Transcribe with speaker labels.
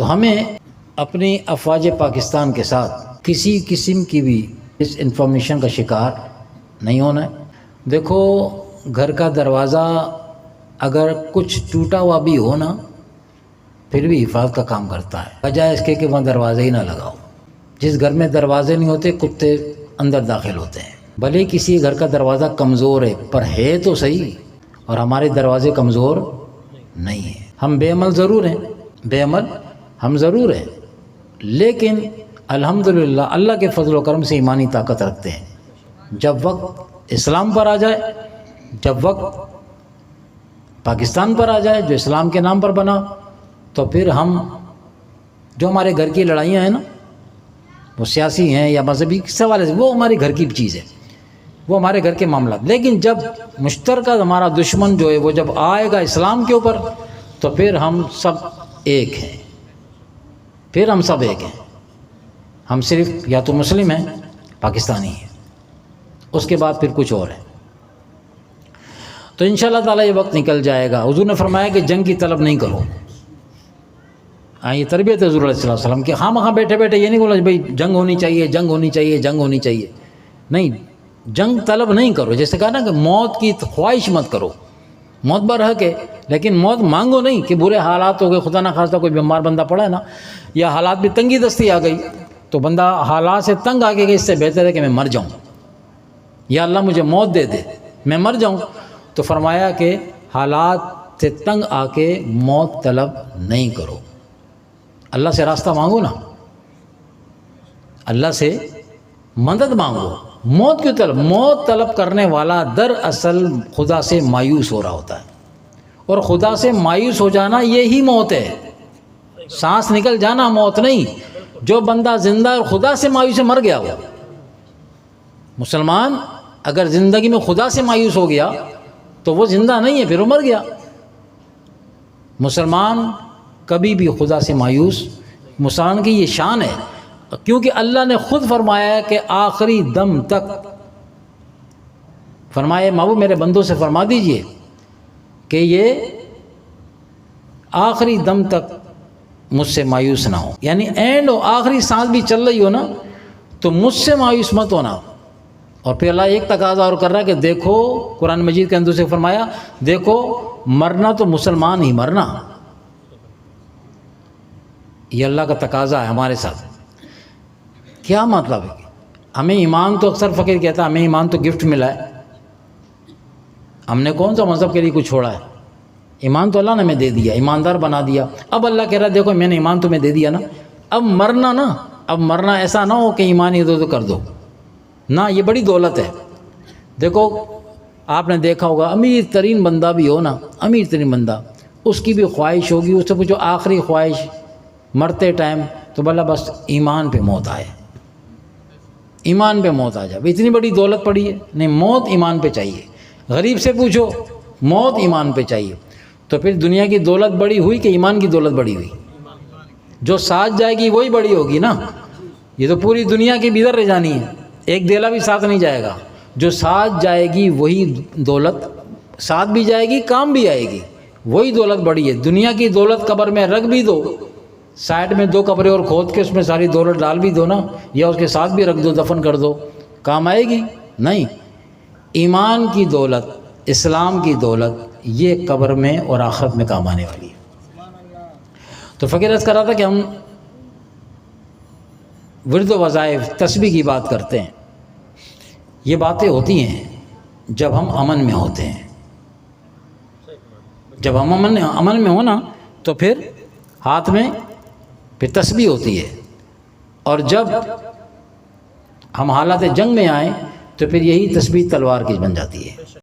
Speaker 1: تو ہمیں اپنی افواج پاکستان کے ساتھ کسی قسم کی بھی اس انفارمیشن کا شکار نہیں ہونا ہے۔ دیکھو، گھر کا دروازہ اگر کچھ ٹوٹا ہوا بھی ہو نا، پھر بھی حفاظت کا کام کرتا ہے، بجائے اس کے کہ وہاں دروازے ہی نہ لگاؤ۔ جس گھر میں دروازے نہیں ہوتے، کتے اندر داخل ہوتے ہیں۔ بھلے کسی گھر کا دروازہ کمزور ہے، پر ہے تو صحیح، اور ہمارے دروازے کمزور نہیں ہیں۔ ہم بے عمل ضرور ہیں، بے عمل ہم ضرور ہیں، لیکن الحمدللہ اللہ کے فضل و کرم سے ایمانی طاقت رکھتے ہیں۔ جب وقت اسلام پر آ جائے، جب وقت پاکستان پر آ جائے جو اسلام کے نام پر بنا، تو پھر ہم جو ہمارے گھر کی لڑائیاں ہیں نا، وہ سیاسی ہیں یا مذہبی سوال ہے، وہ ہمارے گھر کی چیز ہے، وہ ہمارے گھر کے معاملات۔ لیکن جب مشترکہ ہمارا دشمن جو ہے وہ جب آئے گا اسلام کے اوپر، تو پھر ہم سب ایک ہیں، پھر ہم سب ایک ہیں۔ ہم صرف یا تو مسلم ہیں، پاکستانی ہیں، اس کے بعد پھر کچھ اور ہے۔ تو انشاءاللہ تعالیٰ یہ وقت نکل جائے گا۔ حضور نے فرمایا کہ جنگ کی طلب نہیں کرو۔ یہ تربیت حضور علیہ السلام کہ ہاں بیٹھے بیٹھے یہ نہیں بولا بھائی جنگ ہونی چاہیے، جنگ ہونی چاہیے، جنگ ہونی چاہیے، نہیں، جنگ طلب نہیں کرو۔ جیسے کہا نا کہ موت کی خواہش مت کرو، موت برحق ہے، لیکن موت مانگو نہیں کہ برے حالات ہو گئے، خدا نہ خواستہ کوئی بیمار بندہ پڑا ہے نا، یا حالات بھی تنگی دستی آ گئی، تو بندہ حالات سے تنگ آ کے کہ اس سے بہتر ہے کہ میں مر جاؤں، یا اللہ مجھے موت دے دے میں مر جاؤں۔ تو فرمایا کہ حالات سے تنگ آ کے موت طلب نہیں کرو، اللہ سے راستہ مانگو نا، اللہ سے مدد مانگو۔ موت کیوں طلب؟ موت طلب کرنے والا دراصل خدا سے مایوس ہو رہا ہوتا ہے، اور خدا سے مایوس ہو جانا یہی موت ہے۔ سانس نکل جانا موت نہیں۔ جو بندہ زندہ اور خدا سے مایوس ہے، مر گیا ہو۔ مسلمان اگر زندگی میں خدا سے مایوس ہو گیا تو وہ زندہ نہیں ہے، پھر وہ مر گیا۔ مسلمان کبھی بھی خدا سے مایوس، مسلمان کی یہ شان ہے، کیونکہ اللہ نے خود فرمایا ہے کہ آخری دم تک، فرمایا محبوب میرے بندوں سے فرما دیجئے کہ یہ آخری دم تک مجھ سے مایوس نہ ہو، یعنی اینڈ ہو، آخری سانس بھی چل رہی ہو نا، تو مجھ سے مایوس مت ہونا۔ اور پھر اللہ ایک تقاضا اور کر رہا ہے کہ دیکھو، قرآن مجید کے اندر سے فرمایا دیکھو مرنا تو مسلمان ہی مرنا، یہ اللہ کا تقاضا ہے ہمارے ساتھ۔ کیا مطلب ہے؟ ہمیں ایمان تو اکثر فقیر کہتا ہے ہمیں ایمان تو گفٹ ملا ہے، ہم نے کون سا مذہب کے لیے کچھ چھوڑا ہے؟ ایمان تو اللہ نے ہمیں دے دیا، ایماندار بنا دیا۔ اب اللہ کہہ رہا ہے دیکھو میں نے ایمان تمہیں دے دیا نا، اب مرنا نا، اب مرنا ایسا نہ ہو کہ ایمان ادھر ادھر کر دو نا، یہ بڑی دولت ہے۔ دیکھو آپ نے دیکھا ہوگا امیر ترین بندہ بھی ہو نا، امیر ترین بندہ، اس کی بھی خواہش ہوگی، اس سے پوچھو آخری خواہش مرتے ٹائم تو بلا بس ایمان پہ موت آئے، ایمان پہ موت آ جائے۔ اتنی بڑی دولت پڑی ہے، نہیں، موت ایمان پہ چاہیے۔ غریب سے پوچھو، موت ایمان پہ چاہیے۔ تو پھر دنیا کی دولت بڑی ہوئی کہ ایمان کی دولت بڑی ہوئی؟ جو ساتھ جائے گی وہی بڑی ہوگی نا۔ یہ تو پوری دنیا کی بھی ادھر رہ جانی ہے، ایک دیلا بھی ساتھ نہیں جائے گا۔ جو ساتھ جائے گی وہی دولت ساتھ بھی جائے گی، کام بھی آئے گی، وہی دولت بڑی ہے۔ دنیا کی دولت قبر میں رکھ بھی دو، سائڈ میں 2 قبریں اور کھود کے اس میں ساری دولت ڈال بھی دو نا، یا اس کے ساتھ بھی رکھ دو، دفن کر دو، کام آئے گی نہیں۔ ایمان کی دولت، اسلام کی دولت، یہ قبر میں اور آخرت میں کام آنے والی ہے۔ تو فقیر عرض کر رہا تھا کہ ہم ورد و وظائف، تسبیح کی بات کرتے ہیں، یہ باتیں ہوتی ہیں جب ہم امن میں ہوتے ہیں۔ جب ہم امن میں ہو نا تو پھر ہاتھ میں پھر تسبیح ہوتی ہے، اور جب ہم حالات جنگ میں آئیں تو پھر یہی تسبیح تلوار کی بن جاتی ہے۔